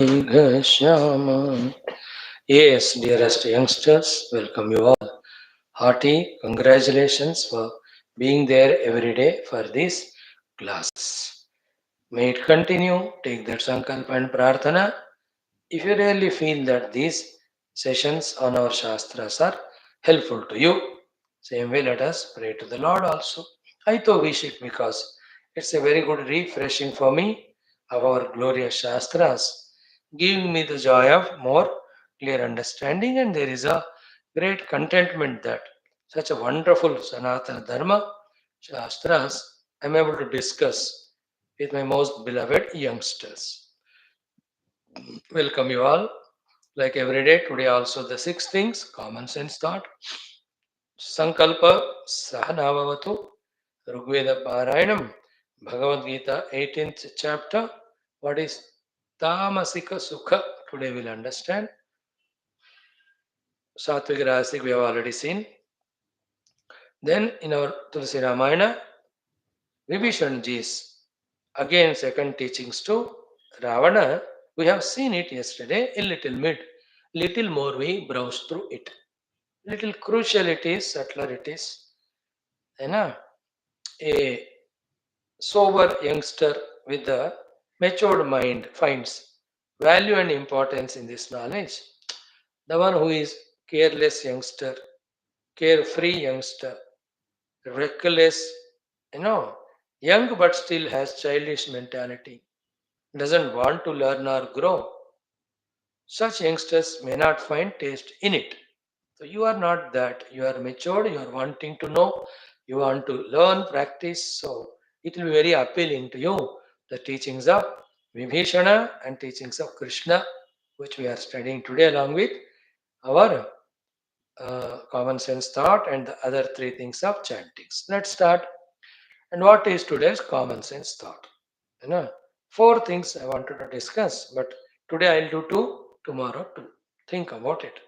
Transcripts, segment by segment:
Vibheeshana. Yes, dearest youngsters, welcome you all. Hearty congratulations for being there every day for this class. May it continue. Take that sankalpa and prarthana. If you really feel that these sessions on our Shastras are helpful to you, same way let us pray to the Lord also. I too wish it because it's a very good refreshing for me of our glorious Shastras, giving me the joy of more clear understanding, and there is a great contentment that such a wonderful Sanatana Dharma Shastras I am able to discuss with my most beloved youngsters. Welcome you all. Like every day, today also the six things, common sense thought, Sankalpa Sahanavavatu, Rigveda Parayanam, Bhagavad Gita 18th chapter. What is Tamasik Sukham? Today we'll understand. Satvik Rasik we have already seen. Then in our Tulsi Ramayana, Vibhishana Ji's again second teachings to Ravana. We have seen it yesterday a little more we browse through it. Little crucial it is, subtler it is. है ना A sober youngster with a matured mind finds value and importance in this knowledge. The one who is careless youngster, carefree youngster, reckless, you know, young but still has childish mentality, doesn't want to learn or grow. Such youngsters may not find taste in it. So you are not that. You are matured, you are wanting to know, you want to learn, practice. So it will be very appealing to you. The teachings of Vibhishana and teachings of Krishna, which we are studying today along with our common sense thought and the other three things of chantings. Let's start. And what is today's common sense thought? You know, four things I wanted to discuss, but today I'll do two, tomorrow two. Think about it.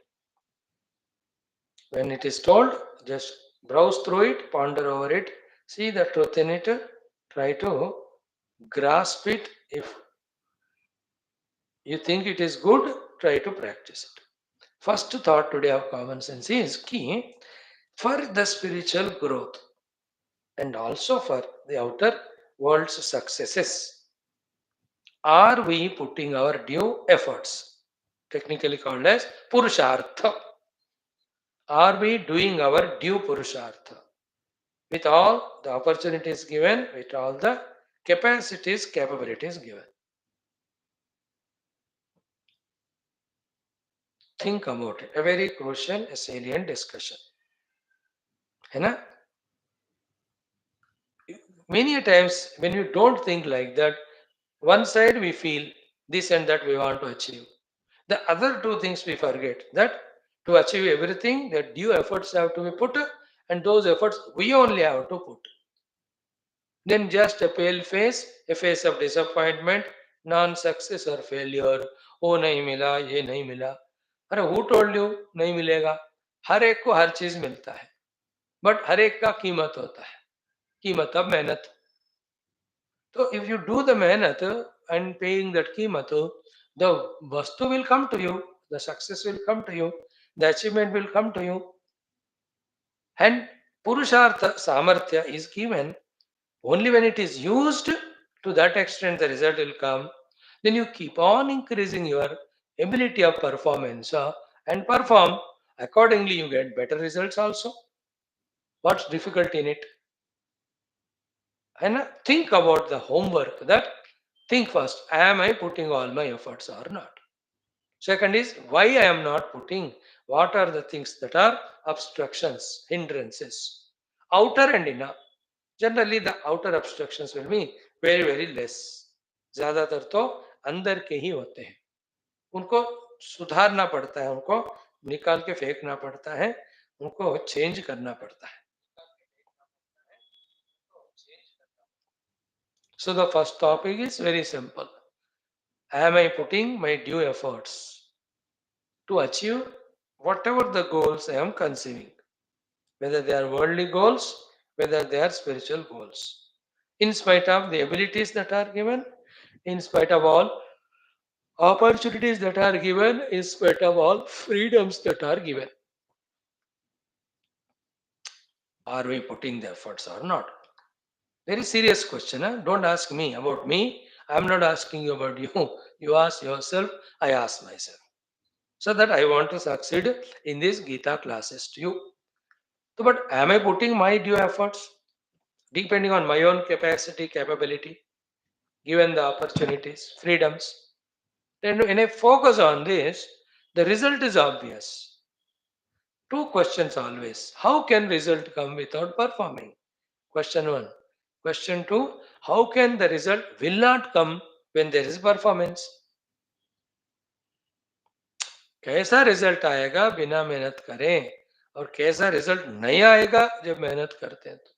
When it is told, just browse through it, ponder over it, see the truth in it, try to grasp it. If you think it is good, try to practice it. First thought today of common sense is key for the spiritual growth and also for the outer world's successes. Are we putting our due efforts, technically called as Purushartha? Are we doing our due Purushartha? With all the opportunities given, with all the capacities, capabilities given. Think about it. A very crucial, a salient discussion. है ना? Many a times when you don't think like that, one side we feel this and that we want to achieve. The other two things we forget that to achieve everything, the due efforts have to be put, and those efforts we only have to put. Then just a pale face, a face of disappointment, non-success or failure. Oh नहीं मिला, ये नहीं मिला. अरे who told you नहीं मिलेगा? हर एक को हर चीज मिलता है, बट हर एक का कीमत होता है. कीमत अब मेहनत. So if you do the mehnat and paying that कीमत, the vastu will come to you, the success will come to you, the achievement will come to you, and purushartha samarthya is given. Only when it is used to that extent, the result will come. Then you keep on increasing your ability of performance and perform accordingly. You get better results also. What's difficult in it? And think about the homework. That think first: am I putting all my efforts or not? Second is why I am not putting. What are the things that are obstructions, hindrances, outer and inner? Generally the outer obstructions will be very very less. ज्यादातर तो अंदर के ही होते हैं. उनको सुधारना पड़ता है, उनको निकाल के फेंकना पड़ता है, उनको चेंज करना पड़ता है. So the first topic is very simple. Am I putting my due efforts to achieve whatever the goals I am conceiving, whether they are worldly goals, whether they are spiritual goals, in spite of the abilities that are given, in spite of all Opportunities that are given in spite of all freedoms that are given. Are we putting the efforts or not? Very serious question. Huh? Don't ask me about me. I'm not asking you about you. You ask yourself, I ask myself. So that I want to succeed in these Gita classes to you. So, but am I putting my due efforts depending on my own capacity, capability, given the opportunities, freedoms? Then when I focus on this, the result is obvious. Two questions always. How can result come without performing? Question 1. Question 2. How can the result will not come when there is performance? कैसा result आएगा बिना मेहनत करें और कैसा result नहीं आएगा जब मेहनत करते हैं तो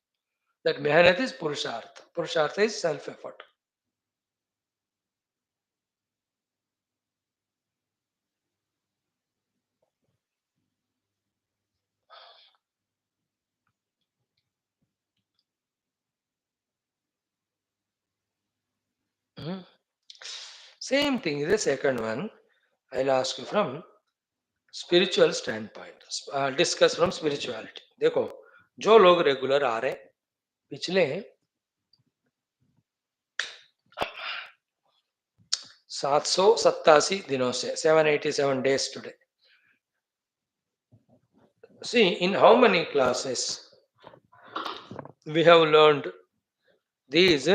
दैट मेहनत इज पुरुषार्थ पुरुषार्थ is self effort same thing is the second one I ask you from spiritual stand point discuss from spirituality देखो जो लोग रेगुलर आ रहे हैं पिछले 787 दिनों से 787 days today. See, in how many classes we have learned these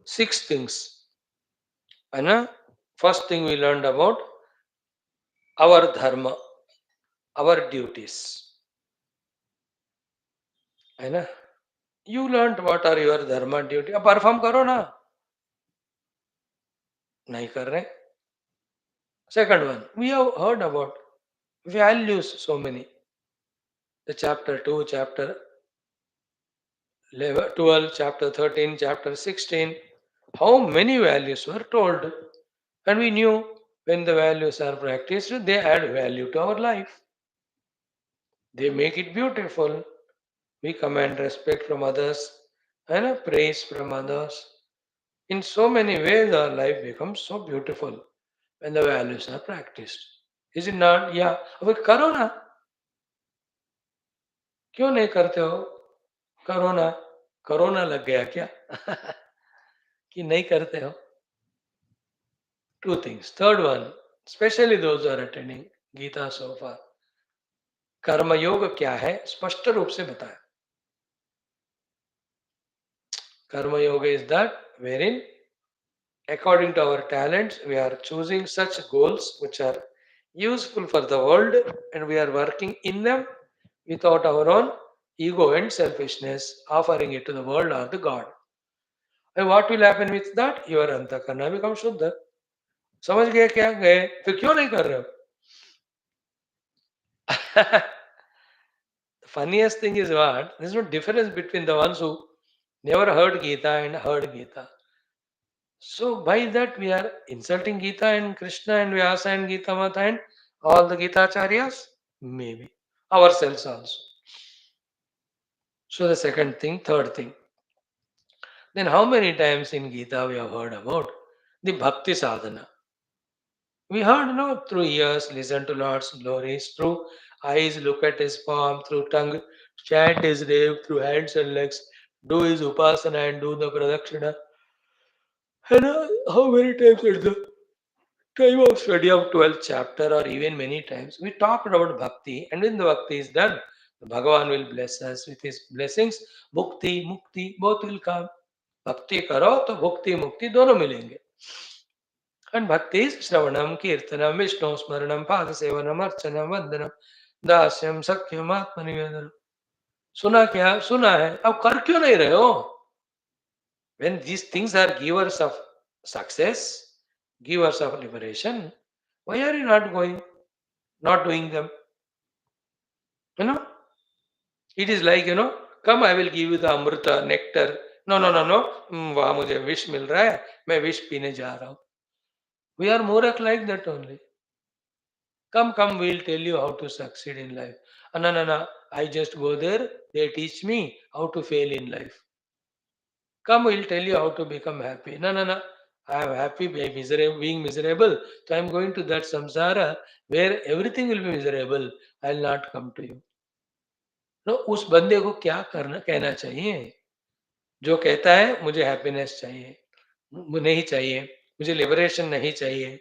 6 things. And first thing we learned about our dharma, our duties. And you learned what are your dharma duty. अब perform करो ना नहीं कर रहे. Second one, we have heard about values so many. The chapter 2, chapter 11, 12, chapter 13, chapter 16. How many values were told? And we knew when the values are practiced, they add value to our life. They make it beautiful. We command respect from others and praise from others. In so many ways, our life becomes so beautiful when the values are practiced. Is it not? Yeah. अब करो ना क्यों नहीं करते हो करो ना corona लग गया क्या कि नहीं करते हो Two things. Third one, especially those who are attending Gita so far, कर्म योग क्या है स्पष्ट रूप से बताया कर्म योग is that wherein according to our talents we are choosing such goals which are useful for the world and we are working in them without our own ego and selfishness offering it to the world or the god and what will happen with that your अंतःकरण becomes शुद्ध समझ गए क्या गए फिर क्यों नहीं कर रहे हो The funniest thing is what? There's no difference between the ones who never heard Gita and heard Gita. So by that we are insulting Gita and Krishna and Vyasa and Gita Mata and all the Gita Acharyas? Maybe. Ourselves also. So the second thing, third thing. Then how many times in Gita we have heard about the Bhakti Sadhana? We heard, no, through ears, listen to Lord's glories, through eyes, look at his form, through tongue, chant his name, through hands and legs, do his upasana and do the pradakshina. And how many times at the time of study of 12th chapter or even many times, we talked about bhakti, and when the bhakti is done, the Bhagavan will bless us with his blessings. Bhukti, mukti, both will come. Bhakti karo to bhukti, mukti दोनों मिलेंगे. And bhakti is Shravanam, Kirtanam, Vishnu Smaranam, Padasevanam, Archanam, Vandanam, Dasyam, Sakyam, Atmanivedanam. सुना क्या सुना है अब कर क्यों नहीं रहे हो when these things are givers of success givers of liberation why are you not going not doing them you know it is like come I will give you the amrita nectar no वहां मुझे विष मिल रहा है मैं विष पीने जा रहा हूं we are more like that only come, we'll tell you how to succeed in life. No, I just go there, they teach me how to fail in life. Come, we'll tell you how to become happy. No, I am happy by miserable, being miserable. So I am going to that samsara where everything will be miserable. I will not come to you. No, उस बंदे को क्या करना कहना चाहिए जो कहता है मुझे हैप्पीनेस चाहिए, नहीं चाहिए, मुझे लिबरेशन नहीं चाहिए,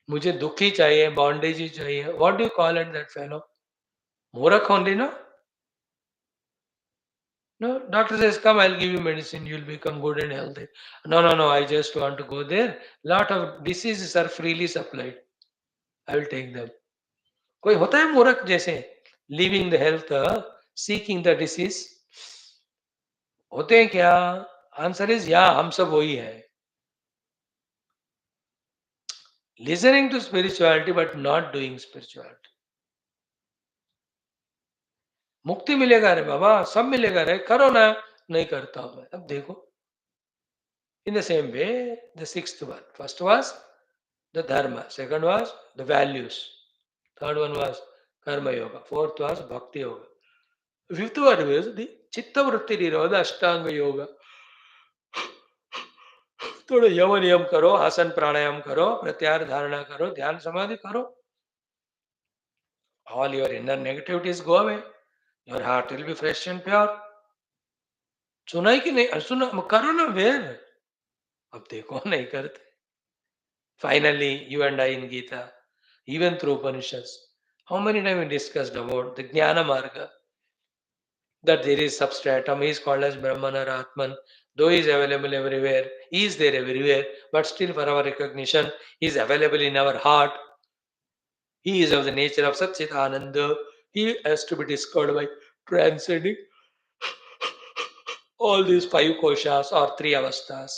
मुझे दुखी चाहिए, बॉन्डेज ही चाहिए. What do you call it that fellow? मूर्ख only, no? No, doctor says, come, I'll give you medicine, you'll become good and healthy. No, no, no, I just want to go there. Lot of diseases are freely supplied. I will take them. कोई होता है मूर्ख जैसे living the health seeking the disease? होते हैं क्या? Answer is या, हम सब वही है. Listening to spirituality but not doing spirituality. मुक्ति मिलेगा रे बाबा, सब मिलेगा रे, करो ना. नहीं करता हूं मैं. अब देखो, in the same way, the sixth one. First was the dharma. Second was the values. Third one was karma yoga. Fourth was bhakti yoga. Fifth one was the chitta vritti nirodha ashtanga yoga. थोड़ा यम नियम करो, आसन प्राणायाम करो, प्रत्याहार धारणा करो, ध्यान समाधि करो. All your inner negativities go away. Your heart will be fresh and pure. सुना ही कि नहीं? सुना, करो ना वेर. अब देखो नहीं करते. Finally, you and I in Geetha, even through Upanishads, how many times we discussed about the Jnana Marga, that there is substratum, he is called as Brahman or Atman, though he is available everywhere, he is there everywhere, but still for our recognition, he is available in our heart. He is of the nature of Satchit Ananda. He has to be discovered by transcending all these five koshas or three avasthas.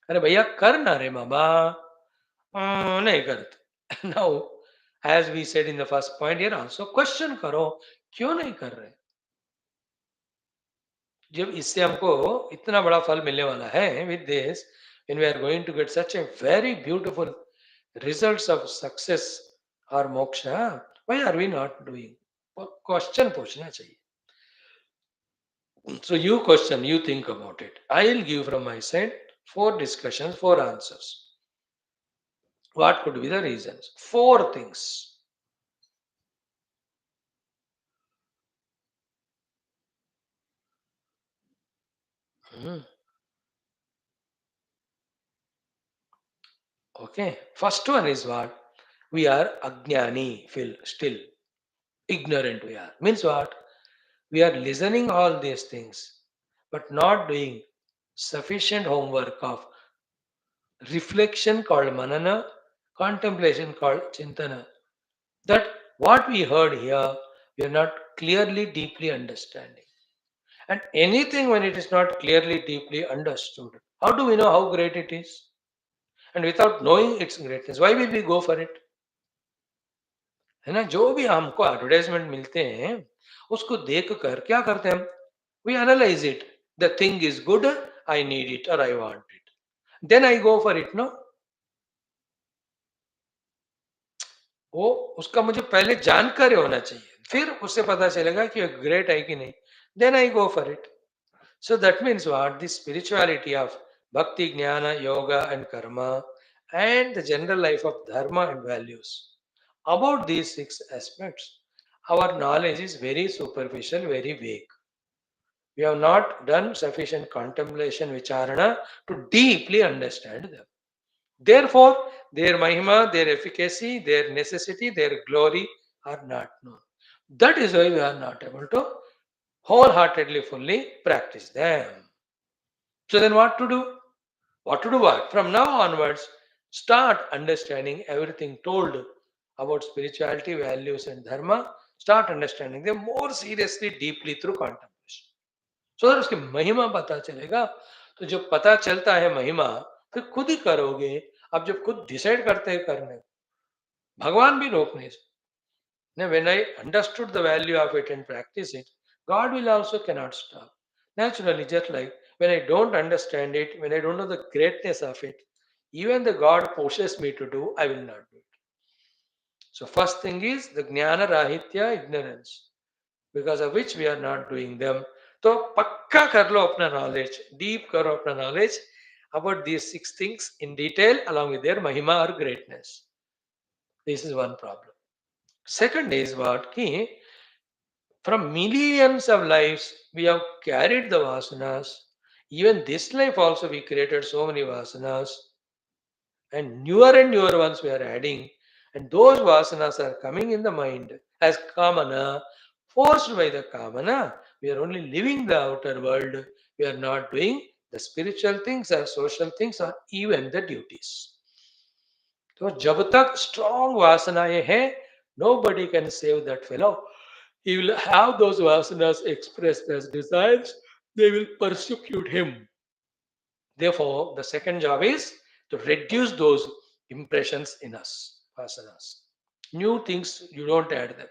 अरे भैया कर ना रे मामा. नहीं करते. Now, as we said in the first point here also, question करो क्यों नहीं कर रहे. जब इससे हमको इतना बड़ा फल मिलने वाला है, with this, when we are going to get such a very beautiful results of success or moksha, why are we not doing? Question पूछना चाहिए. So you question, you think about it. I'll give from my side 4 discussions, 4 answers. What could be the reasons? 4 things. Hmm. Okay. First one is what? We are ajnani, feel still. Ignorant we are. Means what? We are listening all these things, but not doing sufficient homework of reflection called manana, contemplation called chintana. That what we heard here, we are not clearly, deeply understanding. And anything when it is not clearly, deeply understood, how do we know how great it is? And without knowing its greatness, why will we go for it? है ना? जो भी हमको advertisement मिलते हैं उसको देख कर क्या करते हैं हम? We analyze it. The thing is good, I need it और I want it, then I go for it. No, वो उसका मुझे पहले जानकारी होना चाहिए, फिर उससे पता चलेगा कि ग्रेट है कि नहीं. Then I go for it. So that means what? The spirituality of bhakti, jnana, yoga, and karma, and the general life of dharma and values. About these 6 aspects, our knowledge is very superficial, very vague. We have not done sufficient contemplation, vicharana to deeply understand them. Therefore, their mahima, their efficacy, their necessity, their glory are not known. That is why we are not able to wholeheartedly, fully practice them. So then what to do? What to do what? From now onwards, start understanding everything told about spirituality, values and dharma. Start understanding them more seriously, deeply through contemplation. So that उसकी महिमा पता चलेगा. तो जब पता चलता है महिमा, फिर खुद ही करोगे. अब जब खुद डिसाइड करते हैं करने, भगवान भी रोक नहीं सकते. Now, when I understood the value of it and practice it, God will also cannot stop. Naturally, just like when I don't understand it, when I don't know the greatness of it, even the God pushes me to do, I will not do it. So, first thing is the jnana rahitya, ignorance, because of which we are not doing them. तो पक्का कर लो अपना knowledge, deep करो अपना knowledge. about these six things in detail along with their mahima or greatness. This is one problem. Second is what? Ki, from millions of lives, we have carried the vasanas. Even this life also, we created so many vasanas, and newer ones we are adding. And those vasanas are coming in the mind as kamana, forced by the kamana. We are only living the outer world. We are not doing the spiritual things or social things or even the duties. तो जब तक strong वासनाएं हैं, nobody can save that fellow. He will have those vasanas expressed as desires. They will persecute him. Therefore, the second job is to reduce those impressions in us, vasanas. New things, you don't add them.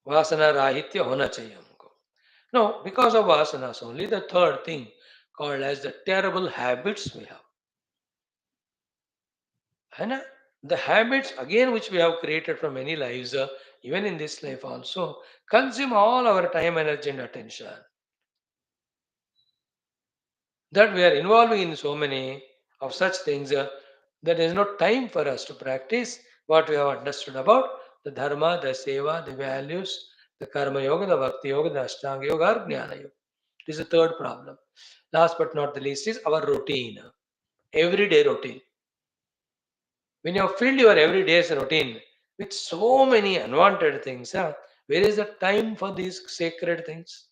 Vasana rahitya hona chahiye humko. No, because of vasanas only, the third thing called as the terrible habits we have. है ना? The habits again which we have created from many lives, even in this life also, consume all our time, energy, and attention. That we are involving in so many of such things, there is no time for us to practice what we have understood about the dharma, the seva, the values, the karma yoga, the bhakti yoga, the ashtanga yoga, or jnana yoga. This is the third problem. Last but not the least is our routine, everyday routine. When you have filled your everyday's routine with so many unwanted things, where is the time for these sacred things?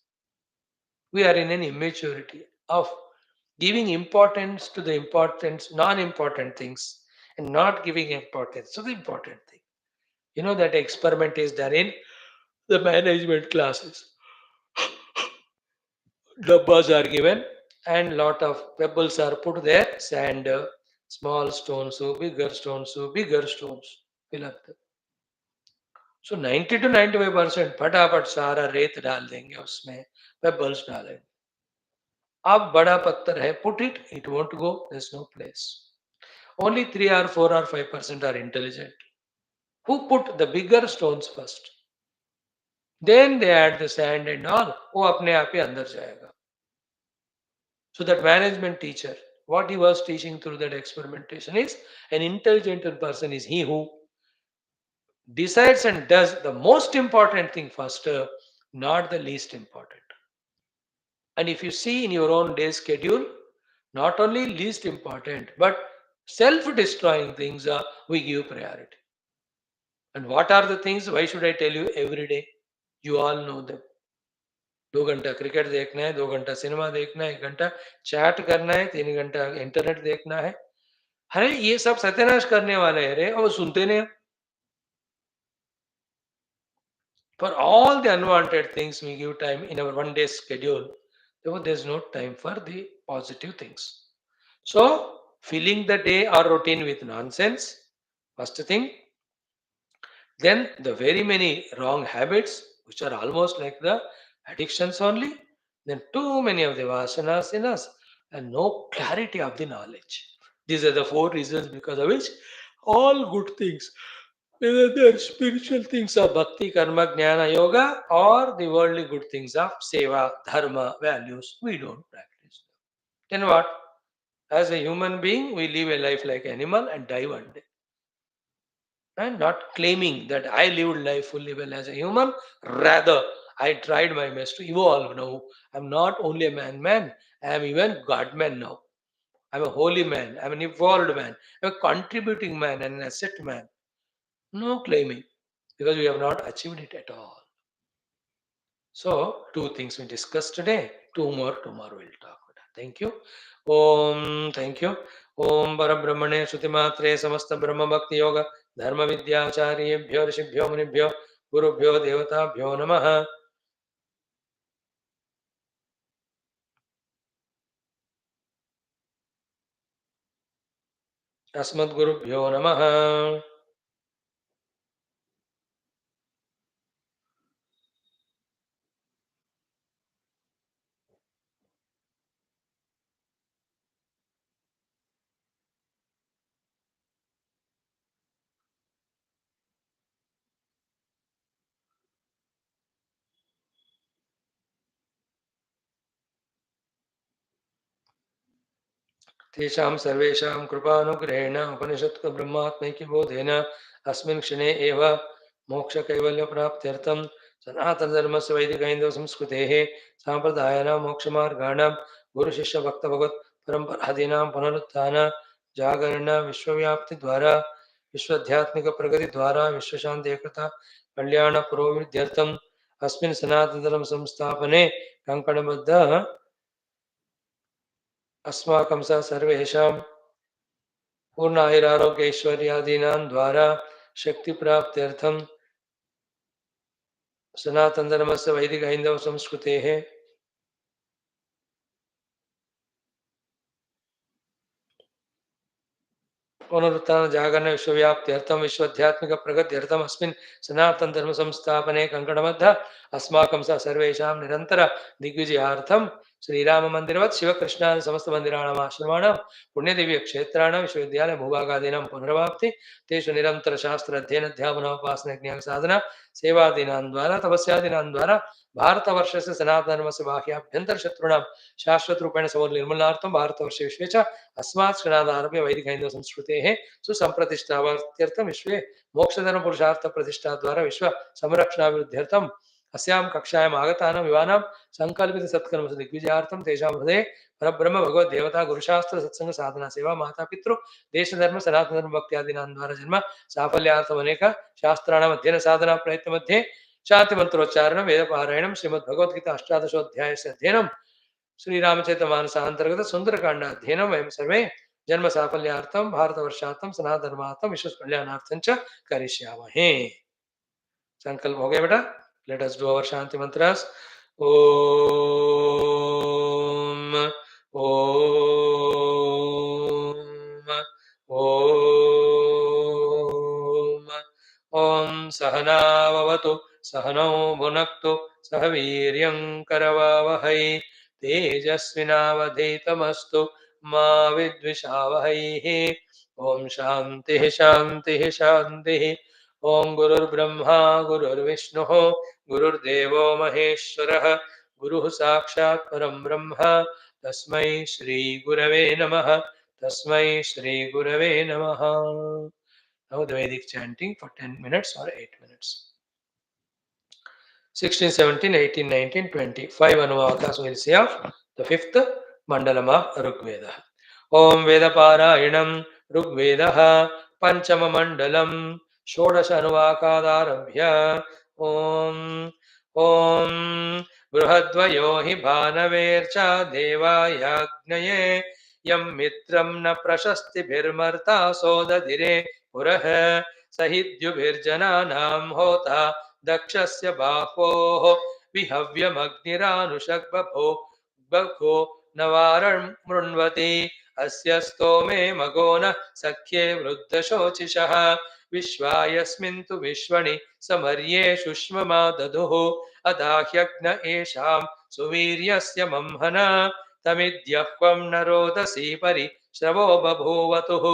We are in an immaturity of giving importance to the important, non-important things and not giving importance to the important thing. You know that experiment is done in the management classes. Dabbas are given and lot of pebbles are put there, sand, small stones, so bigger stones, so bigger stones. Fill up the so 90 to 95% फटाफट सारा रेत डाल देंगे उसमें pebbles डालेंगे अब बड़ा पत्थर है put it it won't go there is no place only 3 or 4 or 5% are intelligent who put the bigger stones first then they add the sand and all वो अपने आप ही अंदर जाएगा so that management teacher what he was teaching through that experimentation is an intelligent person is he who decides and does the most important thing first, not the least important. And if you see in your own day schedule, not only least important, but self destroying things we give priority. And what are the things? Why should I tell you every day? You all know them. 2 घंटा cricket देखना है 2 घंटा cinema देखना है 1 घंटा chat करना है 3 घंटा इंटरनेट देखना है अरे ये सब सत्यानाश करने वाले हैं रे और सुनते नहीं for all the unwanted things we give time in our one day schedule therefore there's no time for the positive things so filling the day or routine with nonsense first thing then the very many wrong habits which are almost like the addictions only then too many of the vasanas in us and no clarity of the knowledge these are the four reasons because of which all good things whether they're spiritual things of bhakti, karma, jnana, yoga, or the worldly good things of seva, dharma, values, we don't practice. Then what? As a human being, we live a life like animal and die one day. And not claiming that I lived life fully well as a human, rather I tried my best to evolve now. I'm not only a man, I am even God man now. I'm a holy man, I'm an evolved man, I'm a contributing man and an asset man. No claiming because we have not achieved it at all. So, two things we discussed today, two more tomorrow we'll talk about. Thank you. Om, thank you. Om Parabrahmane Shrutimatre Samasta Brahma Bhakti Yoga Dharma Vidyacharya Rishibhyo Munibhyo Gurubhyo Devatabhyo Namaha Asmad Gurubhyo Namaha तेषां सर्वेषां कृपानुग्रहेण उपनिषत्क ब्रह्मात्मैक्यबोधेन अस्मिन् क्षणे एव मोक्षकैवल्यप्राप्त्यर्थं सनातनधर्मस्य वैदिकैन्दवसंस्कृतेः साम्प्रदायानां मोक्षमार्गाणां गुरुशिष्यभक्तभगवत् परम्परादीनां पुनरुत्थान जागरण विश्वव्याप्तिद्वारा विश्वाध्यात्मिकप्रगतिद्वारा विश्वशान्ति एकता कल्याणपुरोभिवृद्ध्यर्थम् अस्मिन् सनातनधर्म संस्थापने कङ्कणबद्धः अस्माकं स सर्वेषां पूर्णायुरारोग्यैश्वर्यादीनां द्वारा शक्तिप्राप्त्यर्थं सनातनधर्मस्य वैदिकहैन्दवसंस्कृतेः पुनरुत्थान जागरण विश्वव्याप्त्यर्थं विश्वाध्यात्मिक प्रगत्यर्थम् अस्मिन् सनातन धर्म संस्थापने कङ्कणबद्ध अस्माकं स सर्वेषां निरन्तर दिग्विजयार्थं श्रीराम मंदिरवत् शिवकृष्णादि समस्त मंदिराणाम् आश्रमाणां पुण्यदिव्य क्षेत्राणां विश्वविद्यालय भूभागादीनां पुनर्वाप्ति तेषु निरन्तर शास्त्र अध्ययन अध्यापन उपासना ज्ञान साधना सेवादीनां द्वारा तपस्यादीनां द्वारा भारतवर्षस्य सनातनधर्मस्य बाह्याभ्यन्तर शत्रूणां शाश्वत रूपेण समूलनिर्मूलनार्थं भारतवर्षे विश्वे च अस्मात् क्षणादारभ्य वैदिकैन्दव संस्कृतेः सुसंप्रतिष्ठावार्थ्यर्थं विश्वे मोक्षधर्म पुरुषार्थ प्रतिष्ठा द्वारा विश्व संरक्षणाभिवृद्ध्यर्थम् अस्यां कक्षायाम् आगतानां युवानां संकल्पित सत्कर्म दिग्विजयार्थं तेषां हृदये परब्रह्म भगवद् देवता गुरुशास्त्र सत्संग साधना सेवा माता पितृ देश धर्म सनातन धर्म भक्त्यादीनां द्वारा जन्म साफल्यार्थम् अनेक शास्त्राणाम् अध्ययन साधना प्रयत्न मध्ये शांति मंत्रोच्चारणं वेद पारायणं श्रीमद् भगवद्गीता अष्टादशोऽध्यायस्य अध्ययनं श्रीरामचरितमानसान्तर्गत सुंदरकांड अध्ययनं वयं सर्वे जन्म साफल्यार्थं भारतवर्षार्थं सनातनधर्मार्थं विश्व कल्याणार्थं च करिष्यामहे। संकल्प हो गया बेटा? लेट अस डू अवर शांति मंत्रास। ओम ओम ओम ओम सहनाववतु सहनौ भुनक्तु सह वीर्यं करवावहै तेजस्विनावधीतमस्तु मा विद्विषावहैः। ओम शांतिः शांतिः शांतिः। ओम गुरुर्ब्रह्मा गुरुर्विष्णुः गुरुर्देवो महेश्वरः गुरुः साक्षात् परं ब्रह्म तस्मै श्री गुरवे नमः तस्मै श्री गुरवे नमः। Now the Vedic chanting for 10 minutes or 8 minutes. 16, 17, 18, 19, 20. 5 Anuvakas we'll say of the 5th Mandalam of Rigveda. Om Veda Parayinam Rigvedaha Panchama Mandalam Shodash Anuvakadarabhya Om Om Brihadvayo hi Bhanavercha Devayagnaye Yam Mitram na Prashasti Bhirmarta Sodadire Purah Sahidyubhirjananam Hota दक्षस्य बाहोः विहव्यमग्निरानुषग्बभो बभो नवारणं मृण्वति अस्य स्तोमे मगो न सख्ये वृद्धशोचिषः विश्वायस्मिन् तु विश्वणि समर्ये शुष्ममा दधुः अदाह्यग्न एषां सुवीर्यस्य मह्मना तमिद्यह्वं न रोदसी परि श्रवो बभूवतुः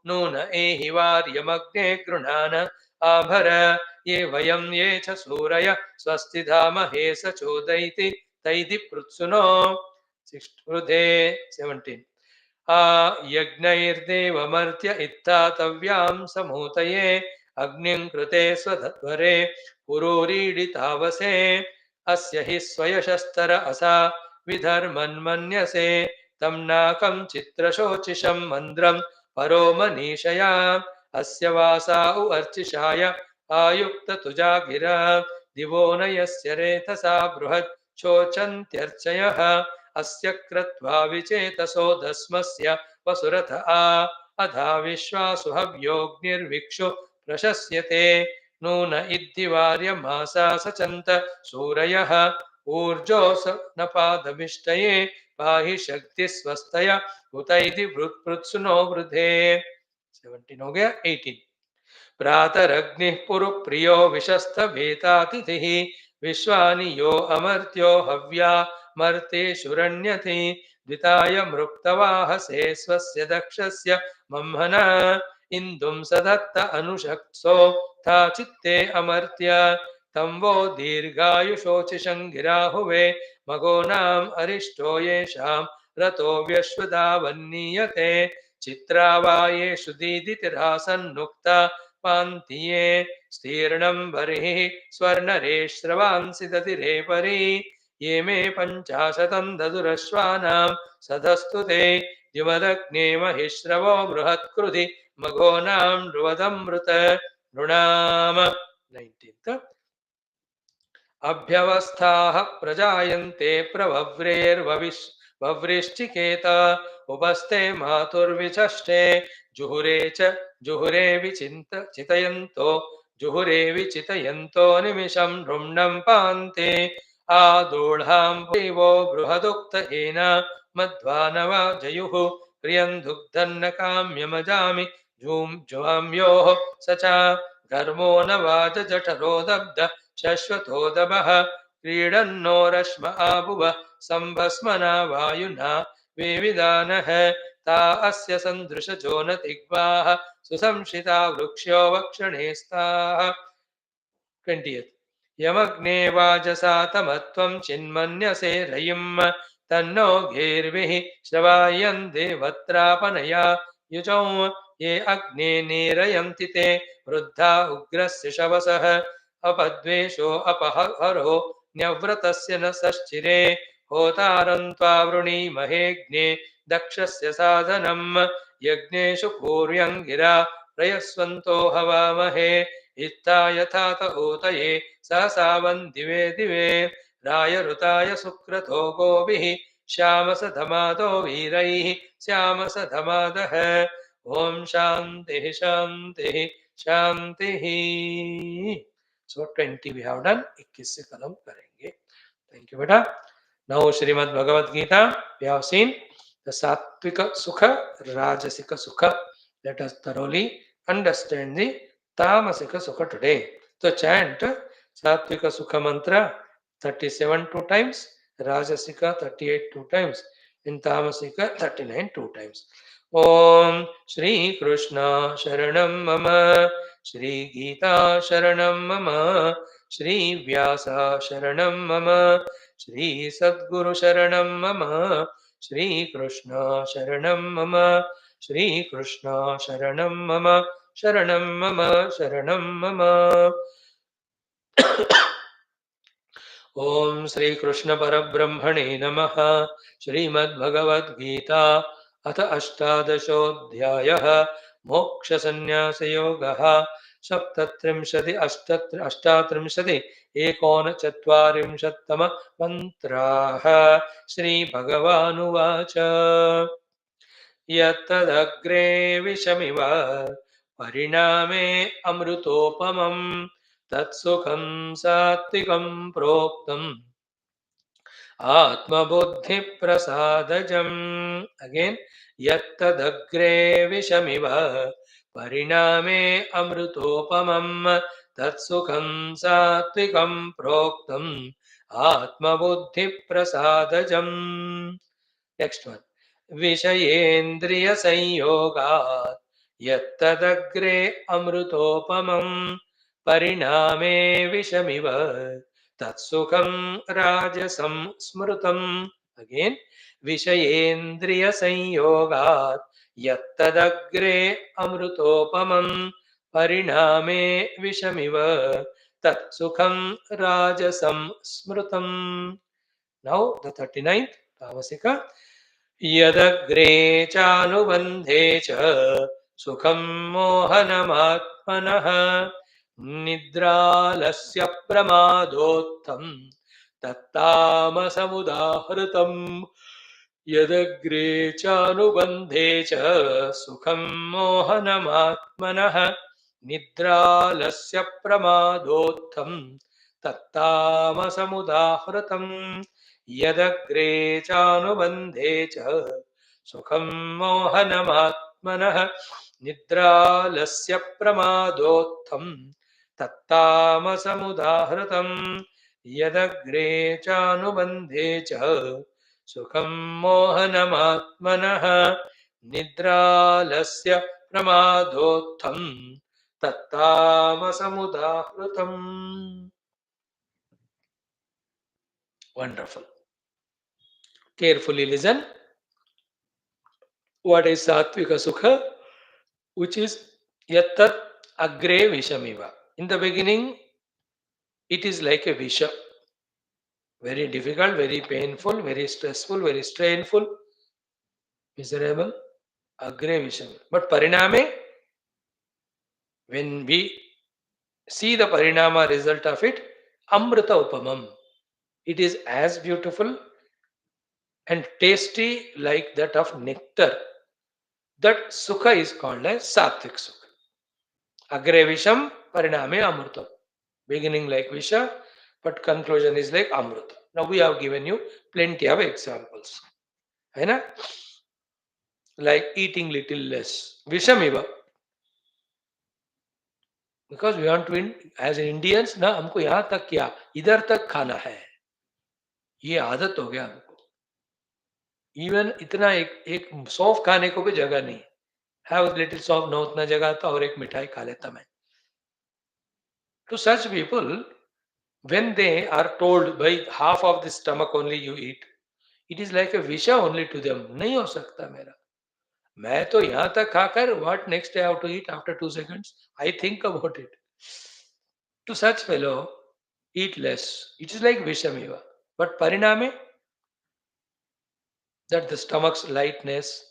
नून एहि वार्यमग्ने गृणान आभर ये वयं ये च सूरय स्वस्ति धामहे स चोदयति तैति पृत्सुनो। 17 यज्ञैर्देवमर्त्य इत्थातव्यां समूतये अग्निं कृते स्वधत्वरे पुरोरीडितावसे अस्य हि स्वयशस्तर असा विधर्मन्मन्यसे तं नाकं चित्रशोचिषं मन्द्रं परो मनीषया अस्य वासा उ अर्चिषाय आयुक्त तुजा गिरा दिवो न यस्य रेतसा बृहत् शोचन्त्यर्चयः अस्य क्रत्वा विचेतसो दस्मस्य वसुरथ आ अधा विश्वासु हव्योऽग्निर्विक्षु प्रशस्यते नून इद्दिवार्यमासा सचन्त सूरयः ऊर्जोऽस न पादमिष्टये पाहि शक्ति स्वस्तय उतैति पृत्सुनो वृधे। 17 हो गया। 18 प्रातरग्निः पुरुप्रियो विशस्तभेतातिथिः विश्वानि यो अमर्त्यो हव्या मर्तेषुरण्यति द्विताय मृक्तवाहसे स्वस्य दक्षस्य मह्मना इन्दुं सदत्त अनुशक्सो था चित्ते अमर्त्य तं वो दीर्घायुषोचिषं गिराहुवे मगोनाम् अरिष्टो येषां रतो व्यश्वदावन्नीयते चित्रावायेषु दीदितिरासन्नुक्ता पान्तिये स्तीर्णं बर्हिः स्वर्णरेश्रवांसि दतिरे परि ये मे पञ्चाशतं ददुरश्वानां सदस्तु ते द्युमदग्ने महिश्रवो बृहत्कृधि मघोनां नृवदमृत नृणाम 19th अभ्यवस्थाः प्रजायन्ते प्रभव्रेर्वविश्चिकेत उपस्थे मातुर्विचष्टे जुहुरे च जुहुरे विचिन्त चितयन्तो जुहुरे विचितयन्तो निमिषं नृम्णं पान्ते आदोढां देवो बृहदुक्त एन मध्वानव जयुः प्रियं दुग्धन्न काम्यमजामि जुहाम्योः स च घर्मो न वाज जठरो दग्ध शश्वतोदभः क्रीडन्नो रश्म आबुव सम्भस्मना वायुना वेविदानः ता अस्य सन्दृशजो न दिग्वाः सुसंशिता वृक्ष्यो वक्षणे स्ताः 20th यमग्ने वाजसा तमत्वं चिन्मन्यसे रयिं तन्नो घेर्भिः श्रवायन् देवत्रापनया युजौ ये अग्ने नीरयन्ति ते वृद्धा उग्रस्य शवसः अपद्वेषो अपहरो न्यव्रतस्य न सश्चिरे होतारं त्वा वृणीमहेऽग्ने दक्षस्य साधनं यज्ञेषु पूर्यङ्गिरा प्रयस्वन्तो हवामहे इत्था यथा त ऊतये सहसा वन्दिवे दिवे रायऋताय सुक्रतो गोभिः श्यामसधमादो वीरैः श्यामसधमादः ॐ शान्तिः शान्तिः शान्तिः So 20 we have done. 21 से कलम करेंगे. Thank you बेटा. Now Srimad Bhagavad Gita we have seen the Sattvika Sukha, Rajasika Sukha. Let us thoroughly understand the Tamasika Sukha today. So chant Sattvika Sukha mantra 37 two times, Rajasika 38 two times, and Tamasika 39 two times. Om Shri Krishna Sharanam Mama Shri Geeta Sharanam Mama Shri Vyasa Sharanam Mama Shri Sadguru Sharanam Mama Shri Krishna Sharanam Mama Shri Krishna Sharanam Mama Sharanam Mama Sharanam Mama ओम श्री कृष्ण परब्रह्मणे नमः श्रीमद्भगवद्गीता अथ अष्टादशोऽध्यायः मोक्षसंन्यासयोगः अष्टात्रिंशति एकोनचत्वारिंशत्तम मन्त्राः श्रीभगवानुवाच यत्तदग्रे विषमिव परिणामे अमृतोपमम् तत्सुखं सात्विकं प्रोक्तम् आत्मबुद्धिप्रसादजम् again यत्तदग्रे विषमिव परिणामे अमृतोपमम् तत्सुखं सात्विकं प्रोक्तम् आत्मबुद्धिप्रसादजम् next one विषयेन्द्रियसंयोगात् यत्तदग्रे अमृतोपमम् परिणामे विषमिव तत्सुखं राजसं स्मृतम् again विषयेन्द्रियसंयोगात् यत्तदग्रे अमृतोपमम् परिणामे विषमिव तत्सुखं राजसं स्मृतम्. Now the 39th Tamasika यदग्रे चानुबन्धे च सुखं मोहनमात्मनः निद्रालस्य प्रमादोत्थं तत्तामसमुदाहृतम् यदग्रे चानुबन्धे च सुखं मोहनमात्मनः निद्रालस्य प्रमादोत्थं तत्तामसमुदाहृतम् यदग्रे चानुबन्धे च सुखं मोहनमात्मनः निद्रालस्य प्रमादोत्थं तत्तामसमुदाहृतम् यदग्रे चानुबन्धे च सुखं मोहनमात्मनः निद्रालस्य प्रमादोत्थं तत्तामसमुदाहृतम्. Wonderful. Carefully listen What is Satvika Sukha? Which is Yattat Agre Vishamiva. In the beginning, it is like a Visha. Very difficult, very painful, very stressful, very strainful, miserable. Agre Vishamiva. But Pariname, when we see the Parinama result of it, Amrita Upamam. It is as beautiful and tasty like that of nectar. That Sukha is called as Satvik Sukha. Agre Visham, Pariname Amrita. Beginning like Visha, but conclusion is like Amrita. Now we have given you plenty of examples. है ना? Like eating little less. Vishamiva. Because we want to win as Indians ना हमको यहाँ तक क्या इधर तक खाना है ये आदत हो गया हमको इवन इतना एक सौंफ खाने को भी जगह नहीं हैव लिटिल सौंफ ना उतना जगह था और एक मिठाई खा लेता मैं to such people when they are told by half of the stomach only you eat it is like a visha only to them नहीं हो सकता मेरा मैं तो यहाँ तक खाकर what next I have to eat after 2 seconds I think about it to such fellow eat less it is like vishamiva but pariname that the stomach's lightness,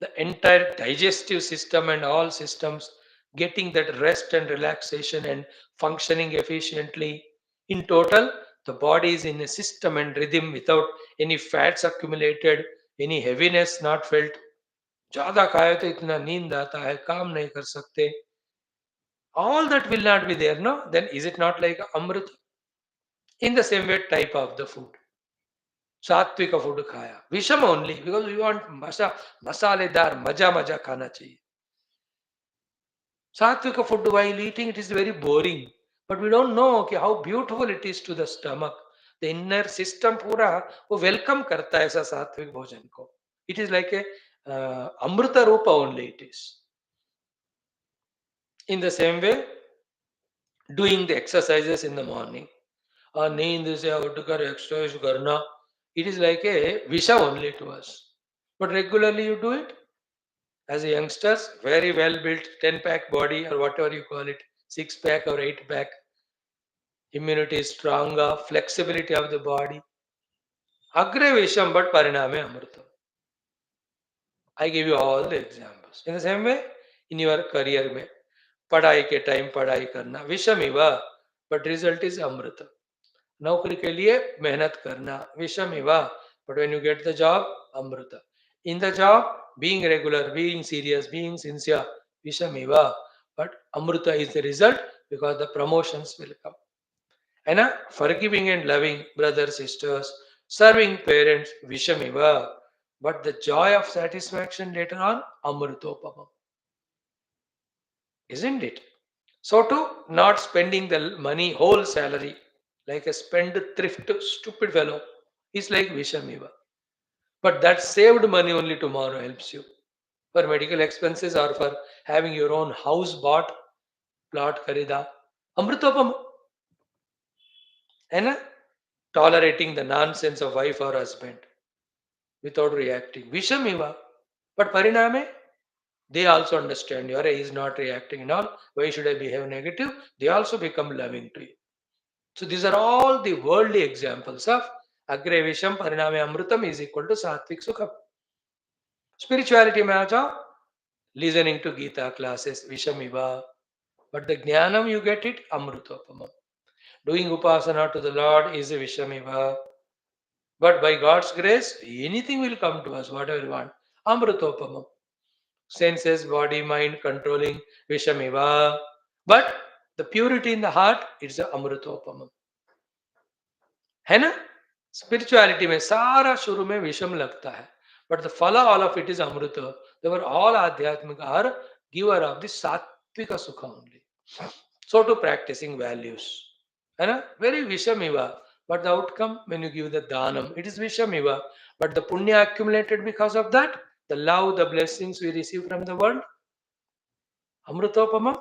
the entire digestive system and all systems getting that rest and relaxation and functioning efficiently. In total, the body is in a system and rhythm without any fats accumulated, any heaviness not felt. ज़्यादा खाए तो इतना नींद आता है काम नहीं कर सकते all that will not be there no then is it not like amrit in the same way type of the food सात्विक फूड खाया विषम ओनली बिकॉज वी वांट मसालेदार मजा मजा खाना चाहिए सात्विक food while eating it is very boring but we don't know कि how beautiful it is to the stomach the inner system पूरा वो welcome करता है ऐसा सात्विक भोजन को it is like a अमृत रूप only it is in the same way doing the exercises in the morning और नींद से उठकर एक्सरसाइज करना it is like a visha only to us but regularly you do it as a youngsters very well built 10-pack body or whatever you call it 6-pack or 8-pack immunity is stronger flexibility of the body agre visham but pariname amrutam I give you all the examples in the same way in your career mein पढ़ाई के time पढ़ाई करना विषम इवा but result is अमृत नौकरी के लिए मेहनत करना विषम इवा but when you get the job अमृत in the job being regular being serious being sincere विषम इवा बट अमृत is the result because the promotions will come है ना forgiving and loving brothers sisters serving parents विषम Eva but the joy of satisfaction later on amrutopamam isn't it so to not spending the money whole salary like a spendthrift stupid fellow is like vishamiva but that saved money only tomorrow helps you for medical expenses or for having your own house bought plot kharida amritopam है ना tolerating the nonsense of wife or husband without reacting vishamiva but pariname they also understand your is not reacting and all why should I behave negative they also become loving to you. So these are all the worldly examples of Agre Visham Pariname Amrutam is equal to Satvik Sukham. Spirituality mein aa jao, listening to Geeta classes, Vishamiva. But the Jnanam you get it, Amrutopamam. Doing Upasana to the Lord is a Vishamiva. But by God's grace, anything will come to us, whatever we want. Amrutopamam. Senses, body, mind, controlling, Vishamiva. But the purity in the heart, it's a Amrutopamam. है ना spirituality में सारा शुरू में विषम लगता है but the फल ऑल ऑफ इट इज अमृत देवर ऑल आध्यात्मिक आर गिवर ऑफ द सात्विक सुख only so to practicing values है ना वेरी विषम इवा but the outcome when you give the दानम इट इज विषम इवा बट द पुण्य accumulated because of that the love the blessings we receive from the world amrutopama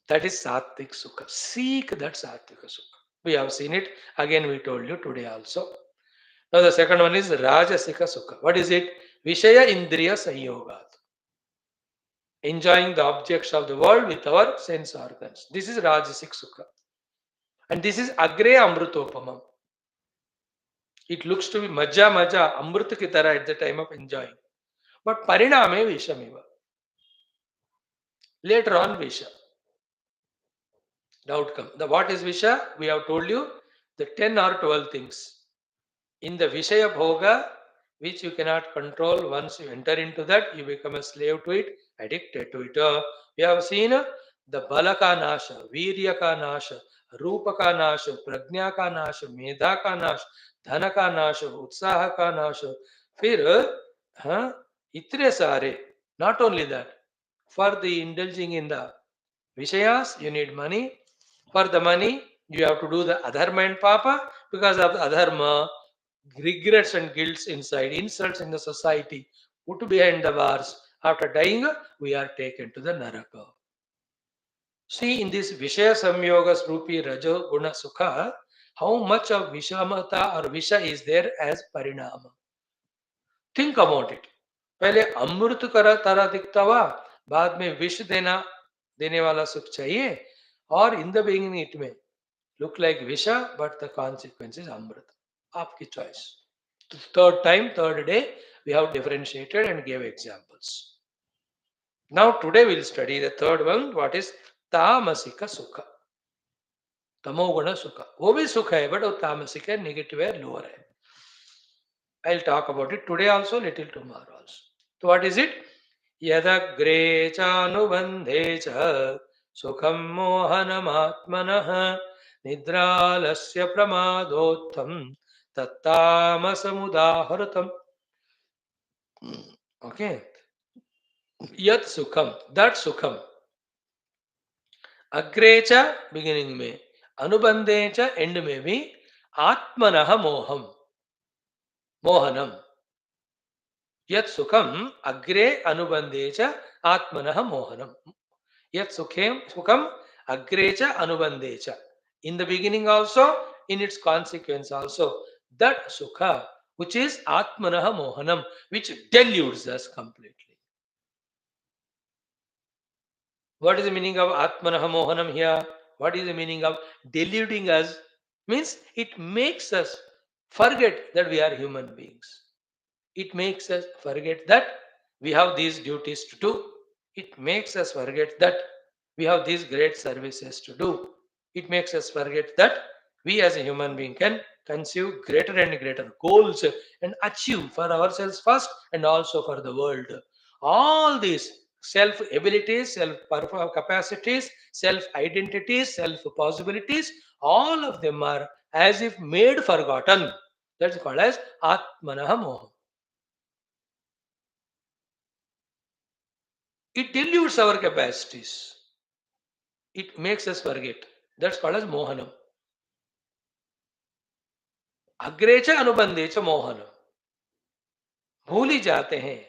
that is sattvic sukha seek that sattvic sukha we have seen it again we told you today also now the second one is rajasika sukha what is it Vishaya Indriya Sanyogat. Enjoying the objects of the world with our sense organs. This is Rajasic Sukha. And this is Agre Amrutopamam. It looks to be Maja Maja, Amrut ki tarah at the time of enjoying. But Pariname Vishamiva. Later on, Visha. The outcome. The what is Visha? We have told you the 10 or 12 things. In the Vishaya Bhoga, which you cannot control, once you enter into that, you become a slave to it, addicted to it. We have seen the Balaka Nasha, Virya ka Nasha, Rupa ka Nasha, Prajna ka Nasha, Medha ka Nasha, Dhana ka Nasha, Utsaha ka Nasha. फिर इतने सारे, not only that, for the indulging in the Vishayas, you need money. For the money, you have to do the adharma and papa. Because of the adharma, regrets and guilts inside, insults in the society, put behind the bars. After dying, we are taken to the Naraka. See, in this Vishaya Samyoga Srupi Rajo Guna Sukha, how much of Vishamata or Visha is there as Parinama. Think about it. पहले अमृत करा तरह दिखता हुआ, बाद में विष देने वाला सुख चाहिए, और इन द बिगिनिंग इट में look like Visha, but the consequence is Amrita. Aapki choice. Third day, we have differentiated and gave examples. Now today we'll study the third one, what is Tamasika Sukha. Tamoguna Sukha. वो भी सुख है, but वो तामसिक है, negative है, lower है. I'll talk about it today also, little tomorrow also. So what is it? यदग्रे चानुबन्धे च सुखं मोहनमात्मनः निद्रालस्य प्रमादोत्थं तत्तामसमुदाहृतम्. Okay. Yat sukham, that sukham. Agre cha, beginning में, अनुबंधे च, end में भी, आत्मनः मोहम, मोहनम. यत सुखम अग्रे अनुबंधे च आत्मनः Mohanam. Yat sukham agre cha anubandhe cha. In the beginning also, in its consequence also, that sukha, which is atmanaha mohanam, which deludes us completely. What is the meaning of atmanaha mohanam here? What is the meaning of deluding us? Means it makes us forget that we are human beings. It makes us forget that we have these duties to do. It makes us forget that we have these great services to do. It makes us forget that we as a human being can conceive greater and greater goals and achieve for ourselves first and also for the world. All these self abilities, self capacities, self identities, self possibilities, all of them are as if made forgotten. That's called as Atmanaha Moha. It dilutes our capacities. It makes us forget. That's called as Mohanam. अग्रेच अनुबंधेच Mohanam. भूल ही जाते हैं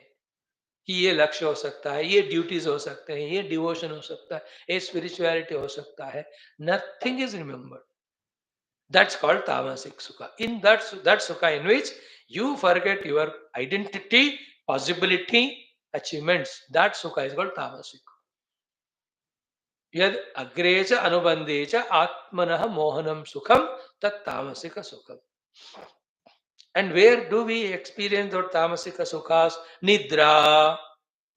कि ये लक्ष्य हो सकता है, ये ड्यूटीज हो सकते हैं, ये डिवोशन हो सकता है, ये स्पिरिचुअलिटी हो सकता है. Nothing is remembered. That's called Tamasik Sukha. In that Sukha in which you forget your identity, possibility, achievements. That Sukha is called Tamasik. यद अग्रे च अनुबंधे च आत्मनः मोहनम सुखम तत् तामसिक सुखम. And where do we experience those tamasika sukhas? Nidra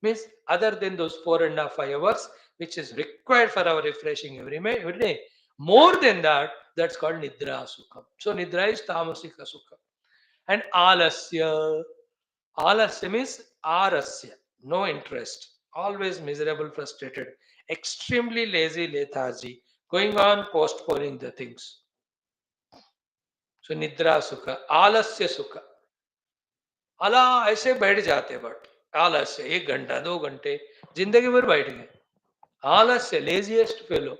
means other than those 4.5 hours, which is required for our refreshing every day. More than that, that's called nidra sukham. So nidra is tamasika sukham. And alasya means arasya, no interest, always miserable, frustrated, extremely lazy, lethargy, going on postponing the things. So nidra sukha, alasya sukha. अला ऐसे बैठ जाते, but आलस्य 1 घंटा 2 घंटे जिंदगी भर बैठ गए. आलस्य, लेजिएस्ट फेलो,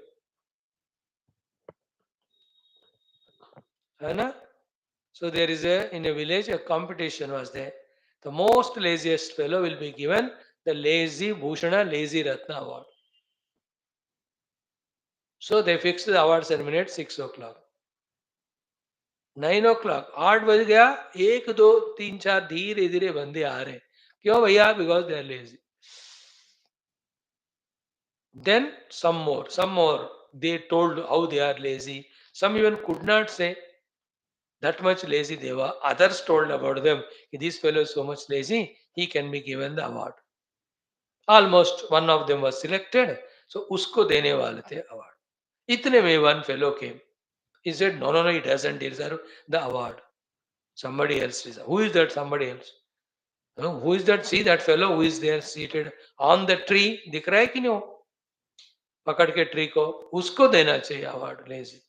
है ना. So there is in a village a competition was there. The most laziest fellow will be given the lazy Bhushana, lazy Ratna award. So they fixed the award ceremony at 6 o'clock. 9 o'clock, 8 बज गया, 1 2 3 4 धीरे धीरे बंदे आ रहे. Kyo bhaiya? Because they are lazy. Then some more. They told how they are lazy. Some even could not say that much lazy they were. Others told about them, this fellow is so much lazy, he can be given the award. Almost one of them was selected, so usko dene wale the award. Itne mein one fellow came. He said, no, no, no, he doesn't deserve the award. Somebody else deserves. Who is that somebody else? No, who is that? See that fellow who is there seated on the tree. दिख रहा है कि नहीं वो? पकड़ के tree को उसको देना चाहिए award lazy.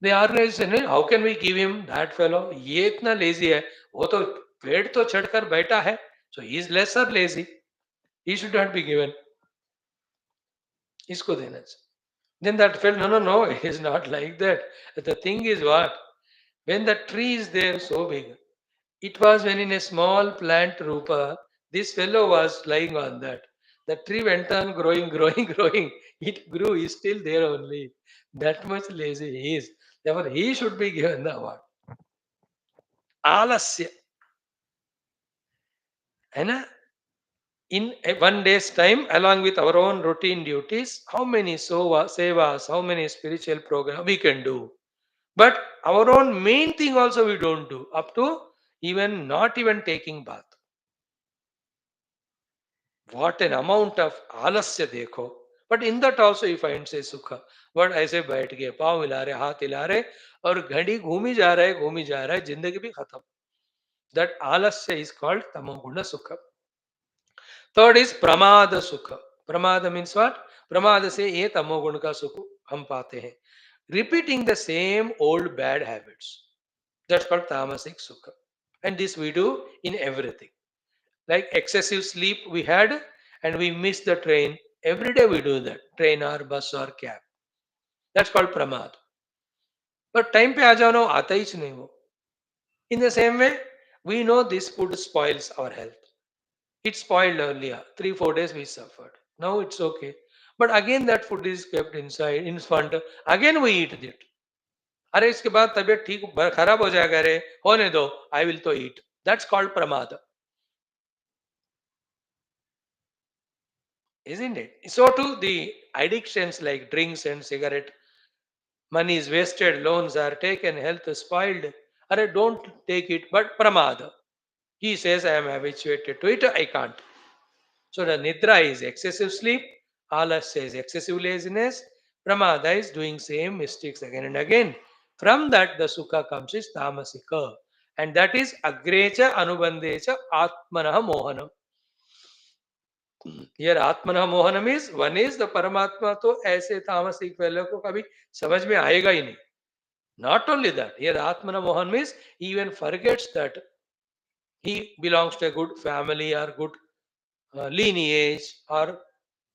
The organization, how can we give him that fellow? ये इतना lazy है, वो तो पेड़ तो चढ़कर बैठा है, so he is lesser lazy. He should not be given. इसको देना चाहिए. Then that fellow, no, no, no, it is not like that. The thing is what? When the tree is there so big, it was when in a small plant rupa, this fellow was lying on that. The tree went on growing, growing, growing. It grew, he's still there only. That much lazy he is. Therefore, he should be given the award. Alasya. है ना? In one day's time, along with our own routine duties, how many sevas, how many spiritual programs we can do. But our own main thing also we don't do, up to even not even taking bath. What an amount of alasya dekho. But in that also you find say sukha. But ऐसे बैठ गए पाँव हिला रहे हाथ हिला रहे और घड़ी घूमी जा रहा है जिंदगी भी खत्म. That alasya is called tamoguna sukha. Third is pramada sukha. Pramada means what? Pramada से ये तमोगुण का सुख हम पाते हैं. Repeating the same old bad habits. That's called tamasik sukha. And this we do in everything. Like excessive sleep we had and we miss the train. Every day we do that. Train or bus or cab. That's called pramad. But time पे आ जाओ ना आता ही नहीं वो. In the same way, we know this food spoils our health. It spoiled earlier. 3-4 days we suffered. Now it's okay. But again that food is kept inside, in front. Again we eat it. अरे इसके बाद तबीयत ठीक खराब हो जाएगा रे होने दो आई विल तो ईट दैट्स कॉल्ड प्रमाद isn't it? So too the addictions like drinks and cigarette, money is wasted, loans are taken, health is spoiled. Arre don't take it, but pramad. He says I am habituated to it, I can't. So the nidra is excessive sleep, alasya is excessive laziness, pramada is doing same mistakes again and again. From that the sukha comes is tamasika. And that is agrecha anubandecha atmanah mohanam. Here atmanah mohanam is one is the paramatma तो ऐसे तामसिक fellow को कभी समझ में आएगा ही नहीं. Not only that, here atmanah mohan means he even forgets that he belongs to a good family or good lineage or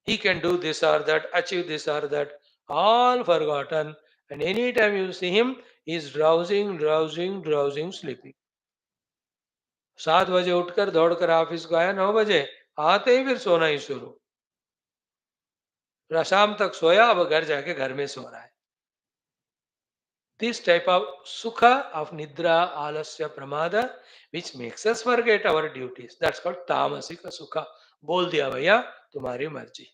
he can do this or that, achieve this or that, all forgotten. And anytime you see him, he is drowsing, drowsing, drowsing, sleeping. 7 बजे उठकर दौड़कर office को आया, 9 बजे आते ही फिर सोना ही शुरू. शाम तक सोया, अब घर जाके घर में सो रहा है. This type of sukha of nidra, alasya, pramada, which makes us forget our duties. That's called tamasika sukha. बोल दिया भैया तुम्हारी मर्जी.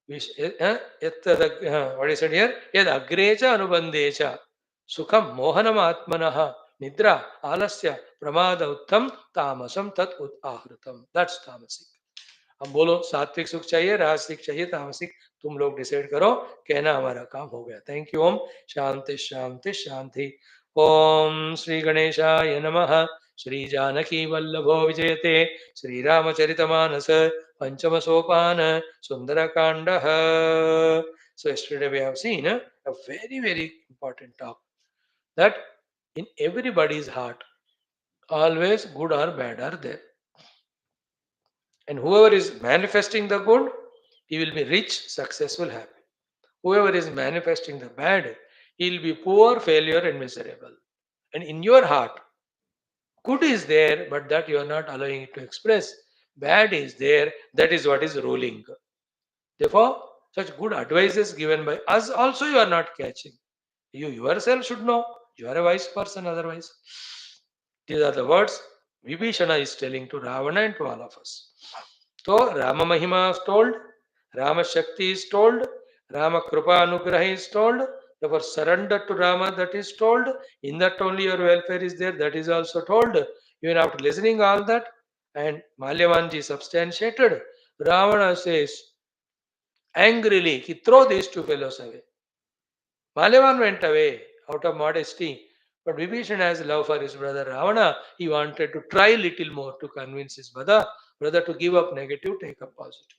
What is it here? Yad agrecha anubandecha sukham mohanam atmanah nidra alasya pramada uttam tamasam tat ahrutam. That's tamasic. हम बोलो सात्विक सुख चाहिए राजसिक चाहिए तामसिक तुम लोग डिसाइड करो कहना हमारा काम हो गया. Thank you. ओम शांति शांति शांति. ओम श्री गणेशाय नमः. श्री जानकी वल्लभो विजयते श्री रामचरितमानस पंचम सोपान Sundarkand. So yesterday we have seen a very important talk that in everybody's heart always good or bad are there. And whoever is manifesting the good, he will be rich, successful, happy. Whoever is manifesting the bad, he will be poor, failure, and miserable. And in your heart, good is there, but that you are not allowing it to express. Bad is there, that is what is ruling. Therefore, such good advices given by us also you are not catching. You yourself should know. You are a wise person otherwise. These are the words Vibhishana is telling to Ravana and to all of us. So Rama Mahima is told, Rama Shakti is told, Rama Kripa Anugraha is told, your surrender to Rama that is told, in that only your welfare is there, that is also told. Even after listening all that, and Malyavanji substantiated, Ravana says angrily, he throw these two fellows away. Malyavan went away out of modesty, but Vibhishan has love for his brother Ravana. He wanted to try little more to convince his brother to give up negative, take up positive.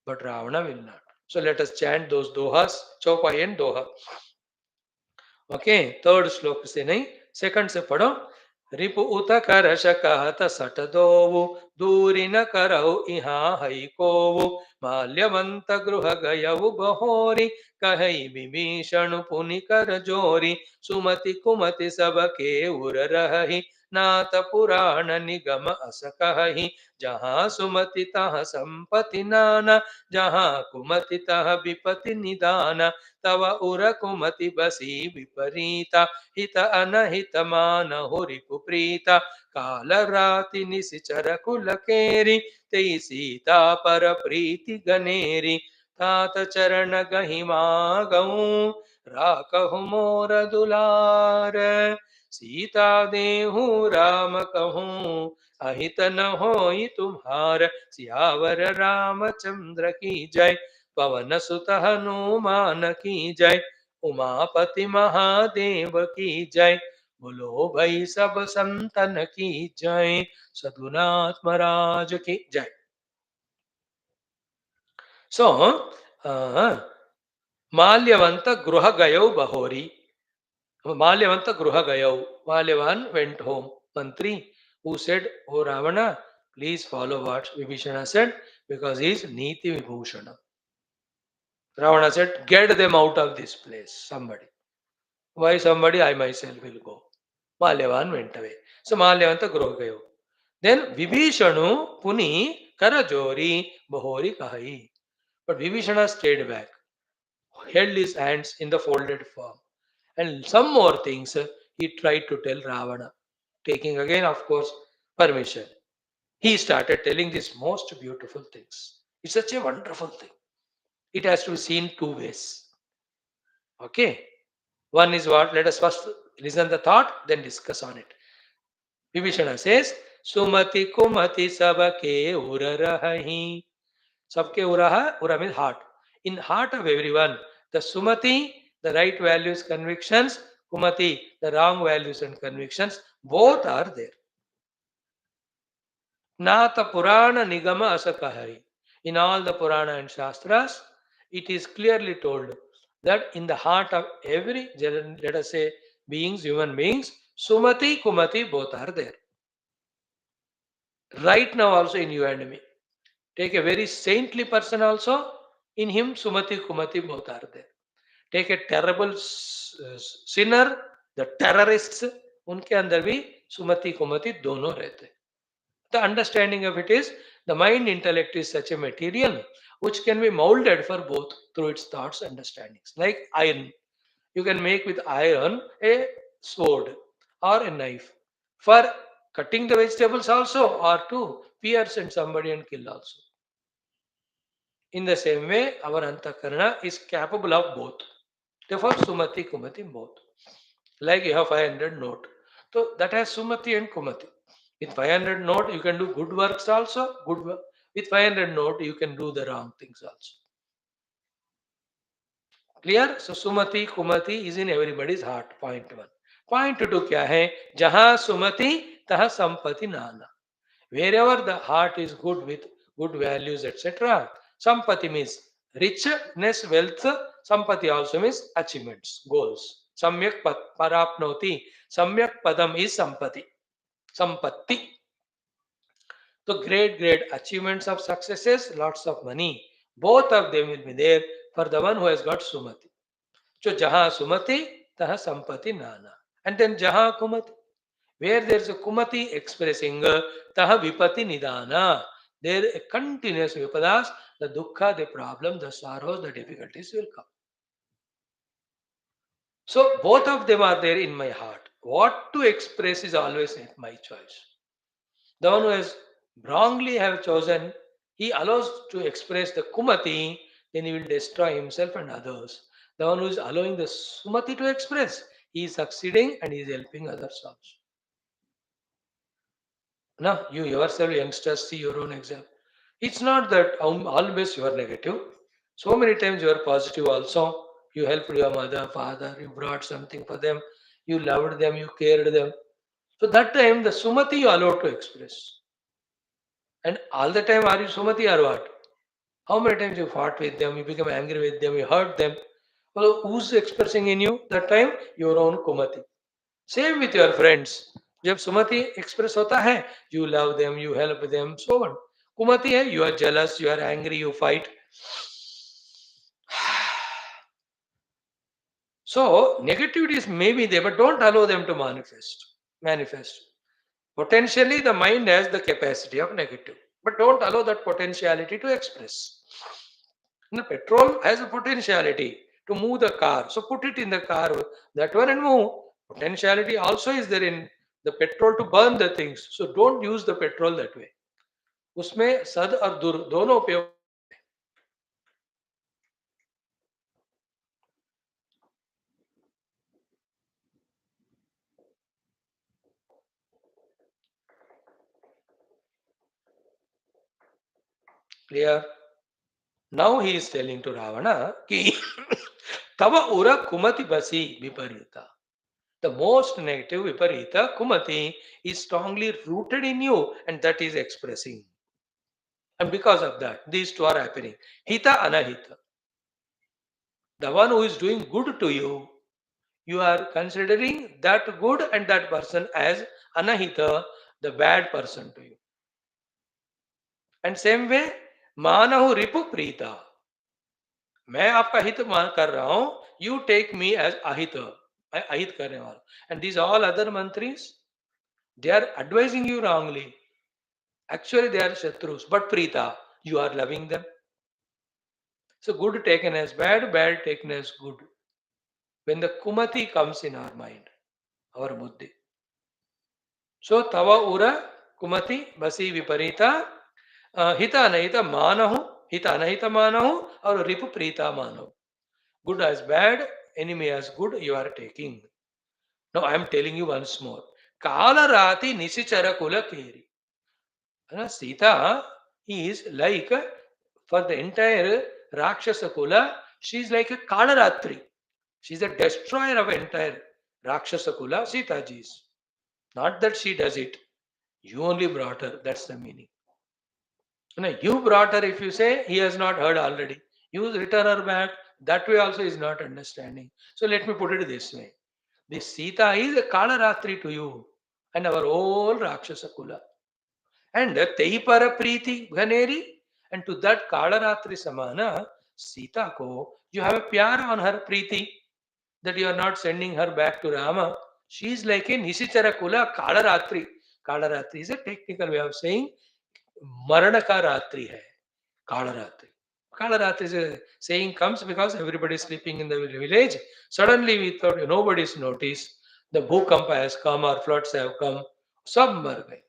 But Ravana will not. So let us chant those dohas, Chaupai and Doha. Okay, third श्लोक से नहीं, second से पढ़ो. रिपु उत कर शकहत सट दोवु दूरी न करहु इहा हई कोवु माल्यवंत गृह गयउ बहोरी कहई विभीषण पुनि कर जोरी सुमति कुमति सब के उर रहहि नाथ पुराण निगम अस कहहि जहाँ सुमति तहाँ संपति नाना जहाँ कुमति तहाँ विपति निदान तव उर कुमति बसी विपरीता हित अनहित मानहु रिपुप्रीता काल राति निशिचर कुल केरी तेई सीता पर प्रीति गनेरी तात चरण गहि मागऊं राकहु मोर दुलार सीता देहु राम कहूँ अहित न होई तुम्हार सियावर रामचंद्र की जय पवन सुत हनुमान की जय उमापति महादेव की जय बोलो भाई सब संतन की जय सदुनाथ महाराज की जय. So, माल्यवंत गृह गयो बहोरी. Malyavanta Gruha Gayau. Malyavan went home. Mantri who said, "O Ravana, please follow what Vibhishana said because he is Niti Vibhushana." Ravana said, "Get them out of this place, somebody." Why somebody? I myself will go. Malyavan went away. So Malyavanta Gruha Gayau. Then Vibhishanu Puni Karajori Bahori Kahai. But Vibhishana stayed back, held his hands in the folded form. And some more things he tried to tell Ravana, taking again, of course, permission. He started telling these most beautiful things. It's such a wonderful thing. It has to be seen two ways. Okay. One is what? Let us first listen the thought, then discuss on it. Vibhishana says, Sumati kumati sabake urarahi. Sabke uraha, ura means heart. In heart of everyone, the sumati, the right values, convictions, kumati, the wrong values and convictions, both are there. Nata Purana Nigama Asakahari. In all the Purana and Shastras, it is clearly told that in the heart of every, let us say, beings, human beings, Sumati, Kumati, both are there. Right now, also in you and me. Take a very saintly person also, in him, Sumati, Kumati, both are there. Take a terrible sinner, the terrorists, उनके अंदर भी सुमति कुमति दोनों रहते हैं. The understanding of it is the mind intellect is such a material which can be molded for both through its thoughts and understandings. Like iron, you can make with iron a sword or a knife for cutting the vegetables also, or to pierce and somebody and kill also. In the same way, our antakarana is capable of both. Therefore, sumati kumati both. Like you have 500 note, so that has sumati and kumati. With 500 note, you can do good works also. Good work. With 500 note, you can do the wrong things also. Clear? So Sumati, Kumati is in everybody's heart. Point one. Point two क्या है? जहाँ सुमति तहाँ संपत्ति नाना. Wherever the heart is good with good values, etc. Sampati means richness, wealth. Sampati also means achievements, goals. Samyak parapnoti. Samyak padam is sampati. Sampatti. So great achievements of successes, lots of money. Both of them will be there for the one who has got sumati. So jaha sumati, taha sampati nana. And then jaha kumati. Where there is a kumati expressing taha vipati nidana. There a continuous vipadas, the dukkha, the problem, the sorrows, the difficulties will come. So both of them are there in my heart. What to express is always my choice. The one who has wrongly have chosen, he allows to express the Kumati, then he will destroy himself and others. The one who is allowing the Sumati to express, he is succeeding and he is helping others also. Now, you yourself, youngsters, see your own example. It's not that always you are negative. So many times you are positive also. You helped your mother, father, you brought something for them, you loved them, you cared them. So that time the Sumati you allowed to express. And all the time are you Sumati or what? How many times you fought with them, you become angry with them, you hurt them. Well, who's expressing in you that time? Your own Kumati. Same with your friends. जब सुमति express होता है, you love them, you help them, so on. कुमति है, you are jealous, you are angry, you fight. So negativities may be there, but don't allow them to manifest. Potentially, the mind has the capacity of negative, but don't allow that potentiality to express. The petrol has a potentiality to move the car, so put it in the car, that one and move. Potentiality also is there in the petrol to burn the things, so don't use the petrol that way. उसमें सद और दुर दोनों उपयोग clear. Now he is telling to Ravana कि तव उर कुमति बसी विपरीता. The most negative viparita kumati is strongly rooted in you, and that is expressing. And because of that, these two are happening. Hita anahita. The one who is doing good to you, you are considering that good and that person as anahita, the bad person to you. And same way, manahu ripu prita. मैं आपका हित मान कर रहा हूं, you take me as ahita. मैं अहित करने वाला. And these all other mantris, they are advising you wrongly. Actually, they are shatrus, but prita, you are loving them. So good taken as bad, bad taken as good. When the kumati comes in our mind, our buddhi. So tava ura kumati basi viparita hita anahita manahu, hita anahita manahu, or ripu prita manahu. Good as bad, enemy as good, you are taking. Now I am telling you once more. Kala rati nisichara kula keri. Sita is like, for the entire Rakshasa Kula, she is like a Kalaratri. She is the destroyer of entire Rakshasa Kula, Sita ji is. Not that she does it. You only brought her. That's the meaning. You brought her, if you say, he has not heard already. You return her back. That way also is not understanding. So let me put it this way. This Sita is a Kalaratri to you and our whole Rakshasa Kula. And Teipara Preeti Ghaneri, and to that Kalaratri Samana, Sita ko, you have a pyar on her Preeti, that you are not sending her back to Rama. She is like a Nisichara Kula Kalaratri. Kalaratri is a technical way of saying Maranaka Ratri hai. Kalaratri. Kalaratri is a saying comes because everybody is sleeping in the village. Suddenly, without nobody's notice, the Bhukampa has come or floods have come. सब मर गए.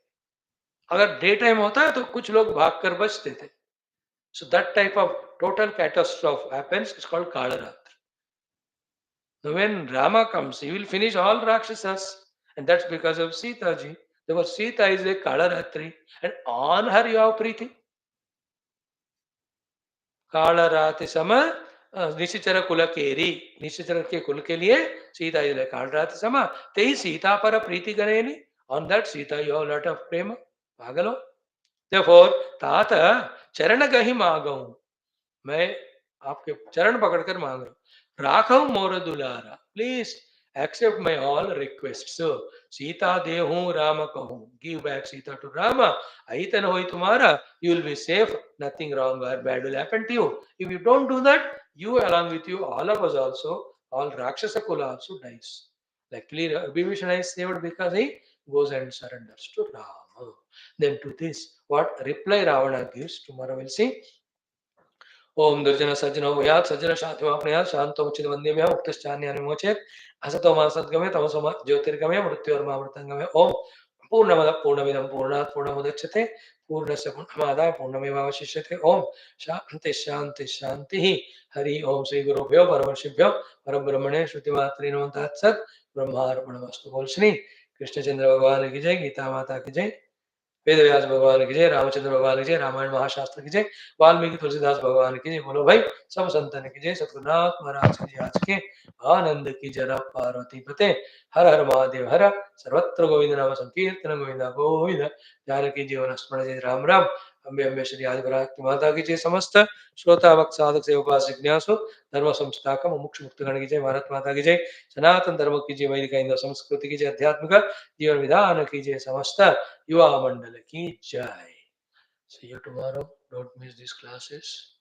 अगर day time होता है तो कुछ लोग भागकर बचते थे. So that type of total catastrophe happens. It's called Kalaratra. Now when Rama comes, he will finish all Rakshasas, and that's because of Sita ji. Therefore, Sita is a Kalaratri, and on her you have Preeti. कालराति सम निशिचर कुल केरी निशिचर के कुल के लिए Sita is like कालराति सम ते सीता पर प्रीति करेनी on that Sita you have lot of प्रेम पागलो देयरफॉर तात चरण गहि मागऊं मैं आपके चरण पकड़कर मांग रहा हूं राखो मोर दुलारा please accept my all requests. So Sita देहूं राम कहूं, give back Sita to Rama. Aitan hoi tumhara, you will be safe, nothing wrong or bad will happen to you. If you don't do that, you along with you, all of us also, all Rakshasa Kula also dies. Like Vibheeshana is saved because he goes and surrenders to Rama. Then to this, what reply Ravana gives, tomorrow we'll see. ओम दुर्जन सज्जनो भूयात् सज्जन शांतिमापनुयात् शांतो मुच्यते मुक्तश्चान्यानि विमोचयेत् असतो मा सद्गमय तमसो मा ज्योतिर्गमय मृत्योर्मामृतंगमय ओम पूर्णमद पूर्णमिदं पूर्णात् पूर्णमुदच्यते पूर्णस्य पूर्णमादाय पूर्णमेवावशिष्यते ओम शांति शांति शांति हरि ओम श्री गुरुभ्यो परमर्षिभ्यो परब्रह्मणे श्रुतिमात्रे नमः तत्सत् ब्रह्मार्पणमस्तु। बोल श्री कृष्णचंद्र भगवान की जय, गीता माता की जय, वेद व्यास भगवान की जय, रामचंद्र भगवान की जय, रामायण महाशास्त्र की जय, वाल्मीकि तुलसीदास भगवान की जय। बोलो भाई सब संतन की जय, सतगुरुनाथ महाराज की जय। आज के आनंद की जरा पार्वती पते हर हर महादेव हर, सर्वत्र गोविंद नाम संकीर्तन गोविंद गोविंद, जानकी जीवन स्मरण जय राम राम। अम्बे अम्बे श्री आदिपराशक्ति माता की जय। समस्त श्रोता भक्त साधक सेवका जिज्ञासु धर्म संस्थाकम मुक्ष मुक्तगण की जय। भारत माता की जय। सनातन धर्म की जय। वैदिक हिंदू संस्कृति की जय। आध्यात्मिक जीवन विधान की जय। समस्त युवा मंडल की जय। See you tomorrow. Don't miss these classes.